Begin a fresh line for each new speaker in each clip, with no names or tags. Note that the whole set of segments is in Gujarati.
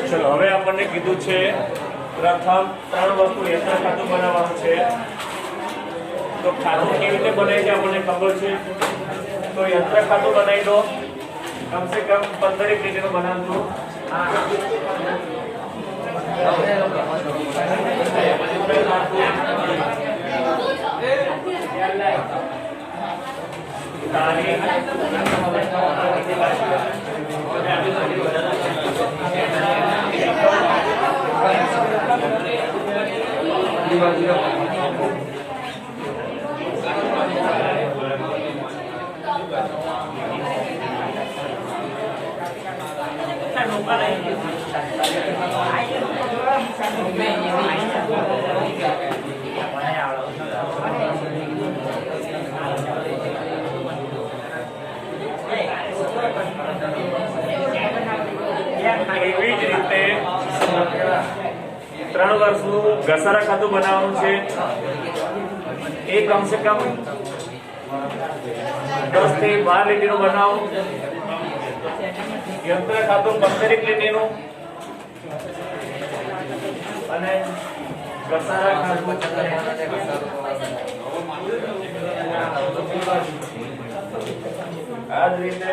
चलो હવે આપણને કીધું છે પ્રથમ ત્રણ વસ્તુ યંત્ર ખાતું બનાવવાનું છે તો ખાતું કેવી રીતે બને છે આપણને ખબર છે તો યંત્ર ખાતું બનાવી દો कम से कम 15 लीटर बनावજો એવી જ રીતે 3 વર્ષનું ઘસારા ખાતું બનાવવાનું છે એ કમ સે કમ 10 થી 12 લીટરનું બનાવો यंत्र खातु 15 લીટરનું અને ઘસારા ખાતું આ જ રીતે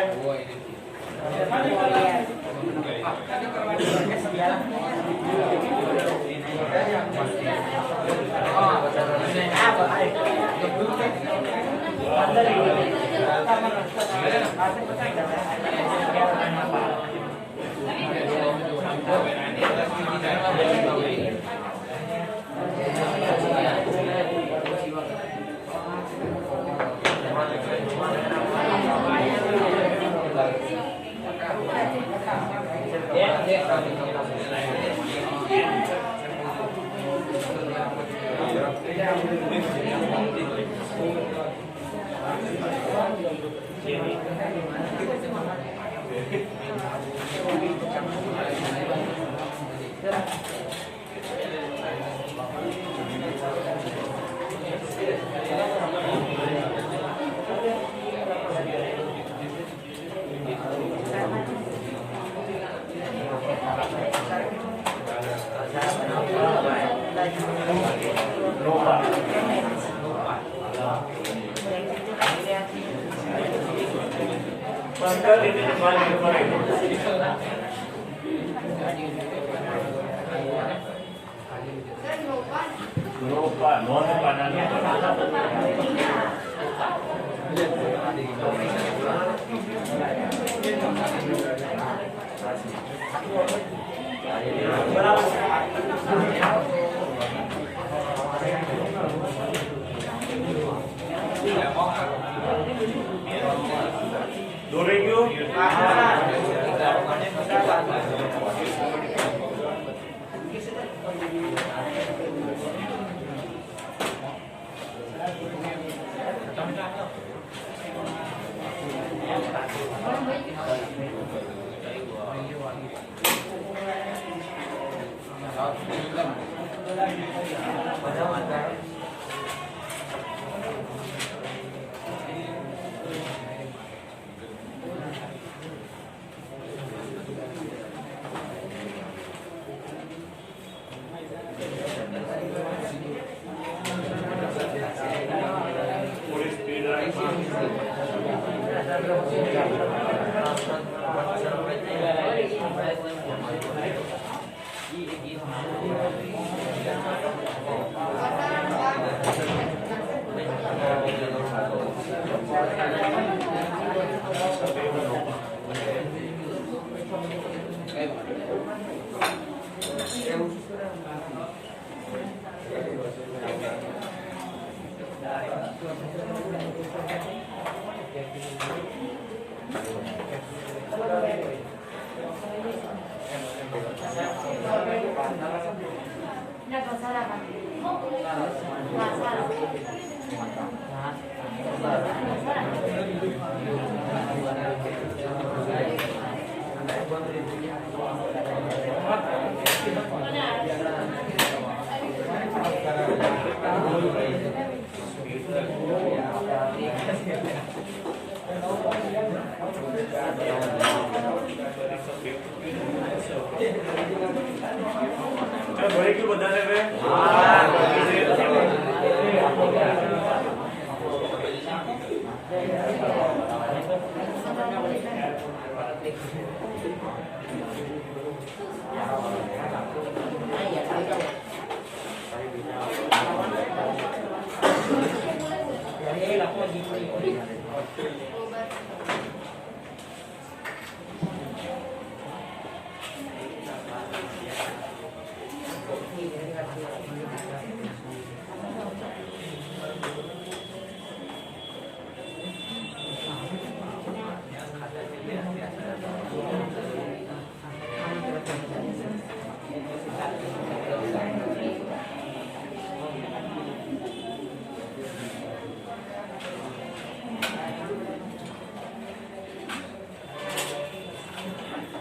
ભરી ગયું બધાને હવે?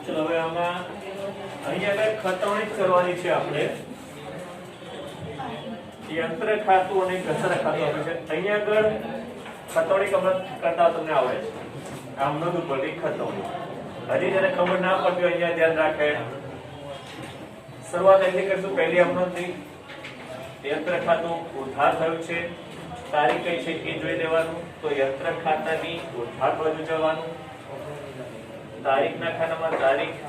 ચલો હવે આમાં અહીંયા કઈ ખતવણી કરવાની છે આપણે. યંત્ર ખાતું અને ઘસારા ખાતું આપે છે. અહીંયા આગળ ખતવણી કરતા તમને આવડે છે. આમ નતું પડતી ખતવણી. હજી જેને ખબર ના પડતી હોય અહીંયા ધ્યાન રાખે. શરૂઆત અહીંથી કરશું. પહેલી હમણાંથી યંત્ર ખાતું ઉધાર થયું છે, તારીખ કઈ છે એ જોઈ લેવાનું. તો યંત્ર ખાતાની ઉધાર બાજુ જવાનું. તારીખના ખાનામાં તારીખ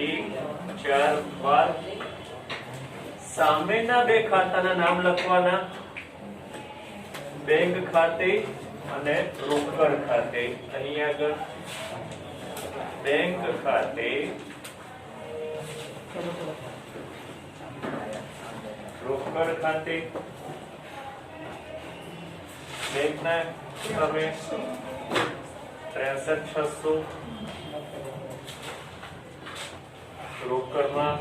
1/4/12. સામેના બે ખાતાના નામ લખવાના. બેંક ખાતે અને રોકડ ખાતે. અહીંયા આગળ બેંક ખાતે, રોકડ ખાતે. બેંકના તમે 63,600, રોકડમાં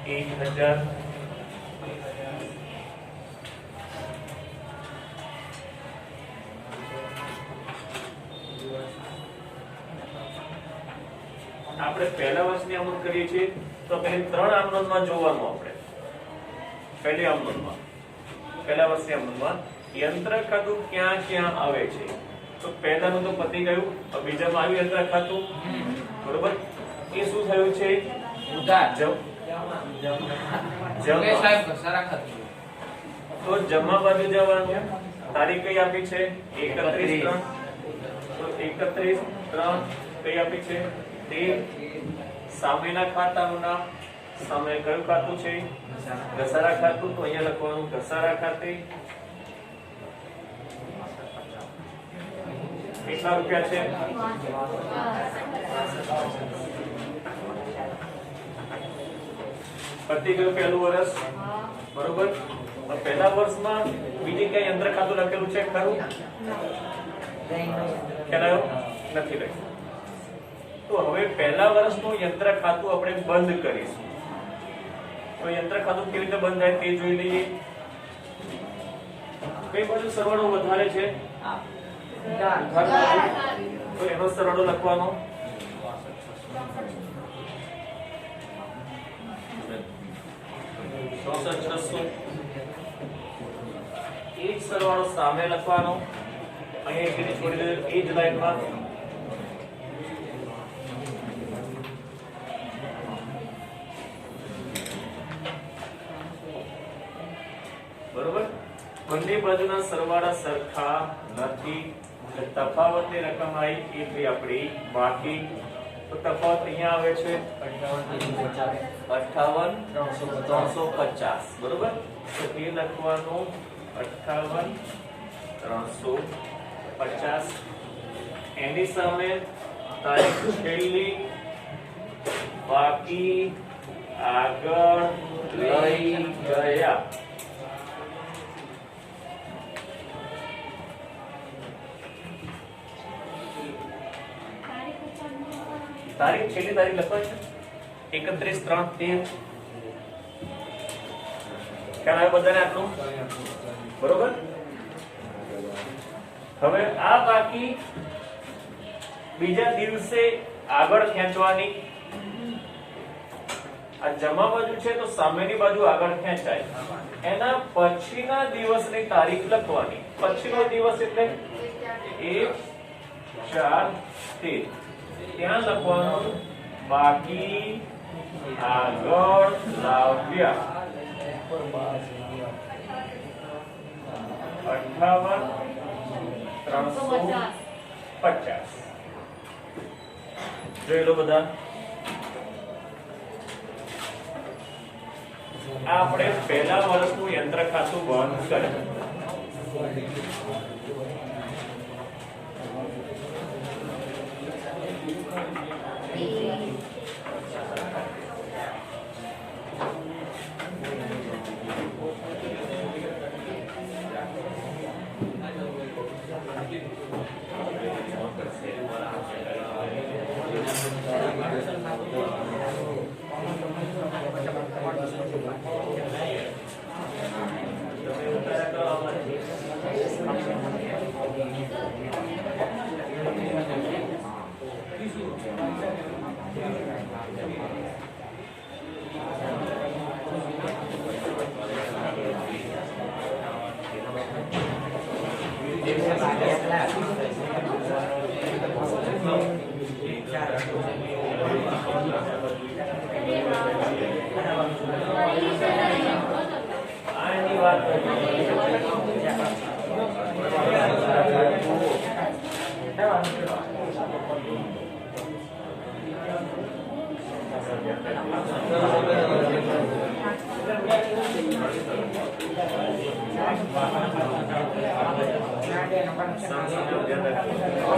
1,000. આપણે પહેલા વર્ષની આમનોંધ કરીએ છીએ તો પહેલી 3 આમનોંધમાં જોવાનું. આપણે પહેલી આમનોંધમાં, પહેલા વર્ષની આમનોંધમાં યંત્ર ખાતું ક્યાં ક્યાં આવે છે. તો પહેલાનું તો પતી ગયું. બીજામાં આવ્યું યંત્ર ખાતું, બરોબર. એ શું થયું છે? ઉધાર. તો જમા બાજુ જવાનું. તારીખ કઈ આપી છે? 31/3. તો 31/3 કઈ આપી છે? 13. સામેના ખાતાનું નામ. સામે કયું ખાતું છે? ઘસારા ખાતું. તો અહીંયા લખવાનું ઘસારા ખાતે. કેટલા રૂપિયા છે? પતી ગયું પહેલું વર્ષ, બરોબર. પહેલા વર્ષમાં બીજી કઈ યંત્ર ખાતું લખેલું છે ખરું? ખ્યાલ આવ્યો? નથી લખ્યું. તો હવે પહેલા વર્ષનું યંત્ર ખાતું આપણે બંધ કરીશું. તો યંત્ર ખાતું કેવી રીતે બંધ થાય તે જોઈ લઈએ. કઈ બાજુ સરવાળો વધારે છે? તો એનો સરવાળો લખવાનો. એ જ સરવાળો સામે લખવાનો. અહીંયા છોડી દે એ જ લાઈનમાં. બરોબર. બંને બાજુના સરવાળા સરખા નથી. તફાવતની રકમ આવી એ થઈ આપણી બાકી. તો તફાવત અહીંયા આવે છે 58,350. બરોબર. તો એ લખવાનું 58,350. એની સામે તારીખ છેલ્લી, બાકી, આગળ, લઈ ગયા. તારીખ છેલ્લી તારીખ લખવાની છે 31/3/13. ખ્યાલ આવ્યો બધાને આટલું? બરોબર. હવે આ બાકી બીજા દિવસે આગળ ખેંચવાની. આ જમા બાજુ છે તો સામેની બાજુ આગળ ખેંચાય. એના પછીના દિવસની તારીખ લખવાની. પછીનો દિવસ એટલે 1/4/13. ત્યાં લખવાનું બાકી આગળ લાવ્યા 58,350 જોઈ લો બધા. આપણે પહેલા વર્ષનું યંત્ર ખાતું બંધ કર્યું.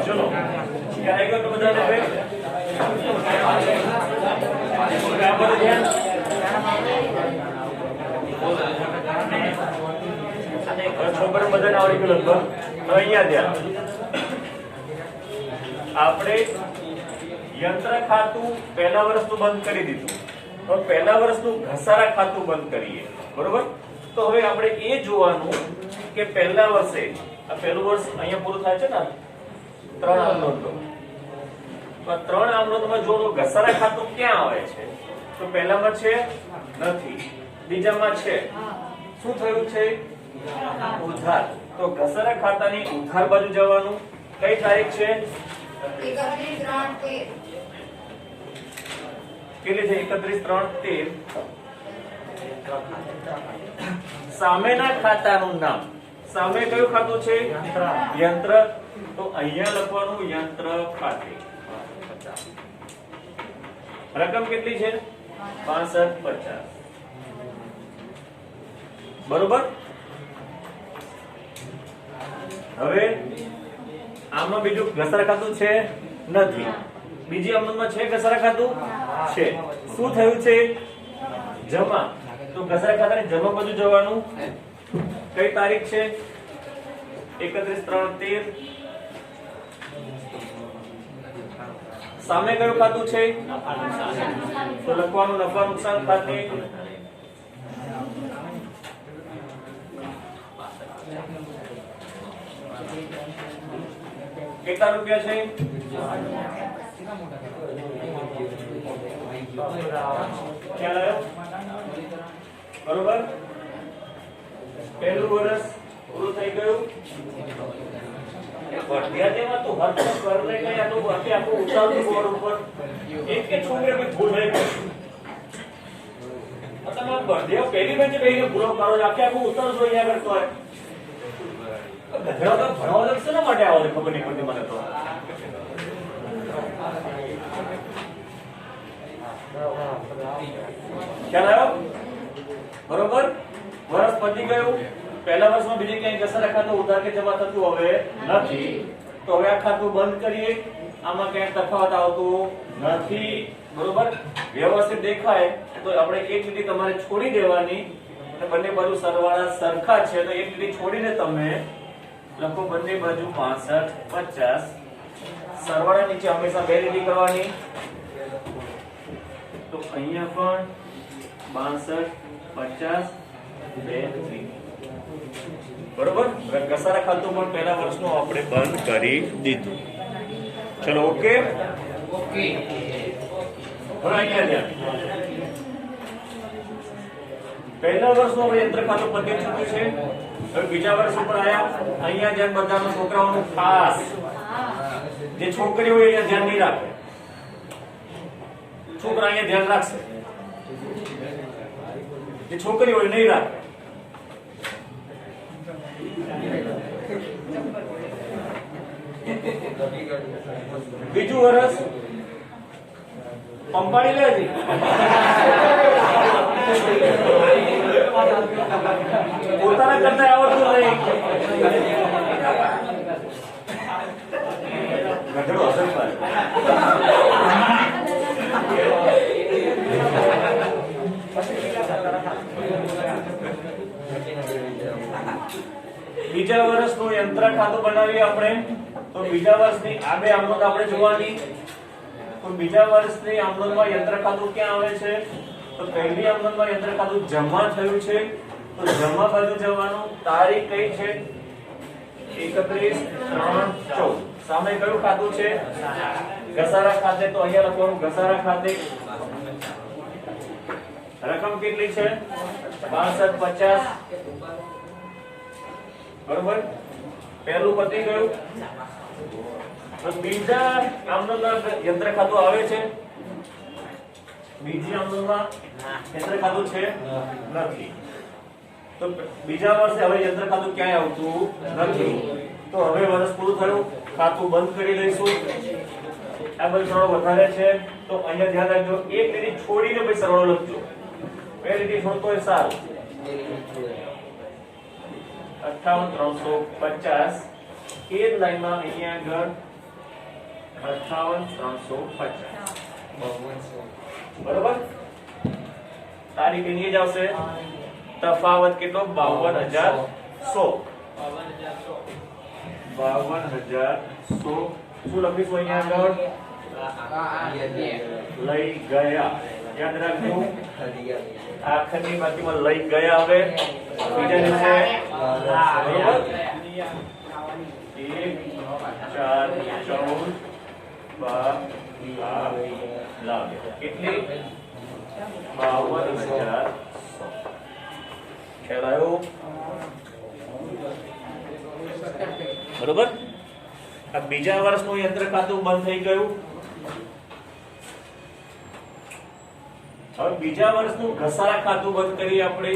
ચલો ક્યારે ગયો તો બધાને હવે છોકરો બધાને આવડી ગયું લગભગ. હવે અહીંયા ધ્યાન, આપણે યંત્ર ખાતું પહેલા વર્ષનું બંધ કરી દીધું. તો પહેલા વર્ષનું ઘસારા ખાતું બંધ કરીએ, બરોબર? તો હવે આપણે એ જોવાનું કે પહેલા વર્ષે આ પહેલું વર્ષ અહીંયા પૂરું થાય છે ને 3 આમ નોંધ લો. તો 3 આમ નોંધમાં જો ઘસારા ખાતું ક્યાં આવે છે? તો પહેલામાં છે નથી, બીજામાં છે. શું થયું છે? ઉધાર. તો ઘસારા ખાતાની ઉધાર બાજુ જવાનું. કઈ તારીખ છે?
31/3/13.
કેટલી છે? 31/3/13. સામેના ખાતાનું નામ. સામે કયું ખાતું છે? યંત્ર. તો અહીંયા લખવાનું યંત્ર ખાતે. રકમ કેટલી છે? 6550. બરોબર. હવે આમાં બીજું ઘસારા ખાતું છે નથી, બીજી અમલમાં છે ઘસારા ખાતું છે. શું થયું છે? જમા. તો ઘસારા ખાતાની જમા બાજુ જવાનું. કઈ તારીખ છે? 31/3/13. સામે કયું ખાતું છે? તો લખવાનું નફા નુકસાન ખાતે. કેટલા રૂપિયા છે? ખ્યાલ આવ્યો? બરોબર. પહેલું વર્ષ પૂરું થઈ ગયું. ભટિયામાં તું હર વખત કર લે કે આ તો બાકી આખું ઉતાવળ બોર્ડ ઉપર એક કે છોકરે મે ભૂલ થઈ ગઈ. મતલબ ભટિયા પહેલી બેંચે બેહીને ભૂલો કરો આખે આખું ઉતાવળ જોઈ કરતો હોય. ગધેડો તો ભણવા લગશે ને માટે આવો ખબર નહીં પડતી મને તો. ખ્યાલ આવ્યો? બરોબર. વર્ષ પતી ગયું. પહેલા વર્ષમાં બીજે ક્યાંય ઘસારા ખાતું ઉધાર કે જમા થતું હવે નથી. તો હવે આ ખાતું બંધ કરીએ. આમાં ક્યાંય તફાવત આવતો નથી. બરોબર. વ્યવસ્થિત દેખાય તો આપણે એક લીટી તમારે છોડી દેવાની અને બંને બાજુ સરવાળા સરખા છે તો એક લીટી છોડીને તમે લખો બંને બાજુ 6550. સરવાળા નીચે હંમેશા બે લીટી કરવાની. તો અહીંયા પણ 6250 બે લીટી. બરોબર. ઘસારા ખાતું પણ પહેલા વર્ષનું આપણે બંધ કરી દીધું. ચલો ઓકે. ઓકે. હવે અહીંયા ધ્યાન. પહેલા વર્ષનું આપણે યંત્ર ખાતું પતી ચૂક્યું છે. હવે બીજા વર્ષ ઉપર આયા. અહીંયા ધ્યાન બધાનું છોકરાઓનું ખાસ. જે છોકરીઓ હોય અહીંયા ધ્યાન નહીં રાખે. છોકરા અહીંયા ધ્યાન રાખશે, જે છોકરી હોય નહીં રાખે. બીજું વર્ષ પંપાડી લે છે, પોતાના કરતા આવડતું નહીં. ગધેડો અસર કરે. બીજા વર્ષનું યંત્ર ખાતું બનાવીએ આપણે. તો બીજા વર્ષની આ બે આમનોંધ આપણે જોવાની. તો બીજા વર્ષની આમનોંધમાં યંત્ર ખાતું ક્યાં આવે છે? તો પહેલી આમનોંધમાં યંત્ર ખાતું જમા થયું છે, તો જમા બાજુ જવાનું. તારીખ કઈ છે? 31/3/14. સામે કયું ખાતું છે? ઘસારા ખાતે. તો અહીંયા લખવાનું ઘસારા ખાતે. રકમ કેટલી છે? 6250. બરોબર, પહેલું પતી ગયું. તો બીજા આમનોંધમાં યંત્ર ખાતું આવે છે? બીજી આમનોંધમાં યંત્ર ખાતું છે નથી. તો બીજા વર્ષે હવે યંત્ર ખાતું ક્યાંય આવતું નથી. તો હવે વર્ષ પૂરું થયું, ખાતું બંધ કરી દઈશું. આ બધું સરળ વધારે છે તો અહીંયા ધ્યાન રાખજો, એક લીટી છોડીને પછી સરળ લખજો. બે લીટી છોડતો હોય સારું. 58350. એ જ લાઈનમાં અહીંયા આગળ 58350. બરોબર, તારીખ એની જ આવશે. તફાવત કેટલો? 52100. 52100. શું લખીશું અહીંયા આગળ? લઈ ગયા. યાદ રાખજો, આખરની બાકીમાં લઈ ગયા. હવે બીજા દિવસે બરોબર 1 4 14 કેટલી? 52100. ખ્યાલ આવ્યો? બરોબર. આ બીજા વર્ષનું યંત્ર ખાતું બંધ થઈ ગયું. હવે બીજા વર્ષનું ઘસારા ખાતું બંધ કરીએ આપણે.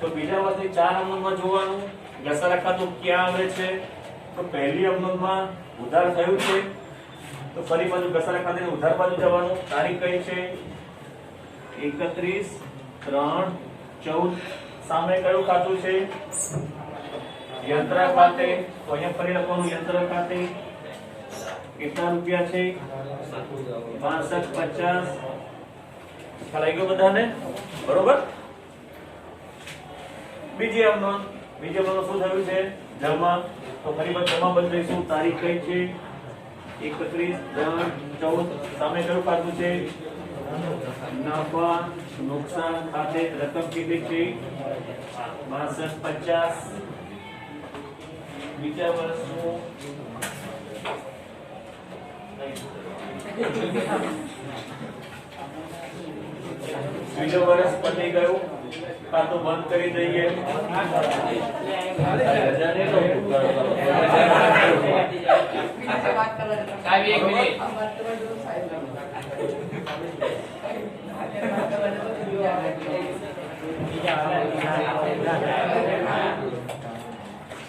તો બીજા વર્ષની 4 આમનોંધમાં જોવાનું ઘસારા ખાતું ક્યાં આવે છે? તો પહેલી આમનોંધમાં ઉધાર થયું છે, તો ફરી પાછું ઘસારા ખાતે ઉધાર બાજુ જવાનું. તારીખ કઈ છે? 31/3/14. સામે કયું ખાતું છે? યંત્ર ખાતે. તો અહીંયા ફરી લખવાનું યંત્ર ખાતે. કેટલા રૂપિયા છે? 6250. ખ્યાલ આવી ગયો બધાને? બરોબર. બીજી આમનોંધ શું થયું છે? જમા. તો ફરી પાછું જમા બંધ કરીશું. તારીખ કઈ છે? 31/3/14. સામે કયું ખાતું છે? નફા નુકસાન ખાતે. રકમ કેટલી છે? 6250. બીજા વર્ષનું બીજો વર્ષ પતી ગયું, ખાતું બંધ કરી દઈએ.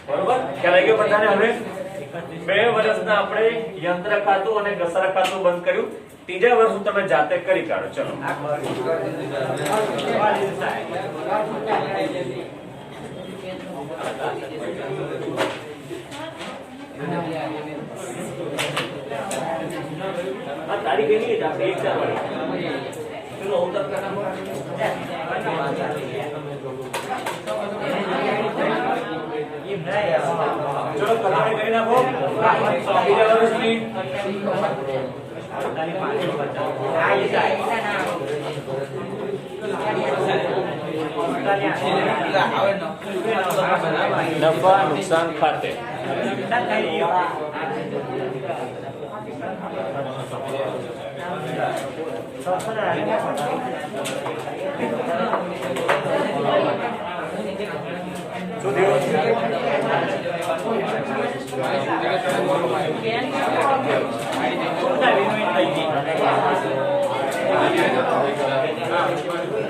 બરોબર, ખ્યાલ આવી ગયો બધાને? હવે 2 વર્ષના આપણે યંત્ર ખાતું અને ઘસારા ખાતું બંધ કર્યું. ત્રીજા વર્ષ તમે જાતે કરી કાઢો. ચલો આ તારીખ એની જ આપણે 1/4 વાળી. ચલો ઉત્તર કરવાનો. ચલો કલાઈ કરી નાખો. બીજા વર્ષની નફા નુકસાન ખાતે. શું થયું?
હા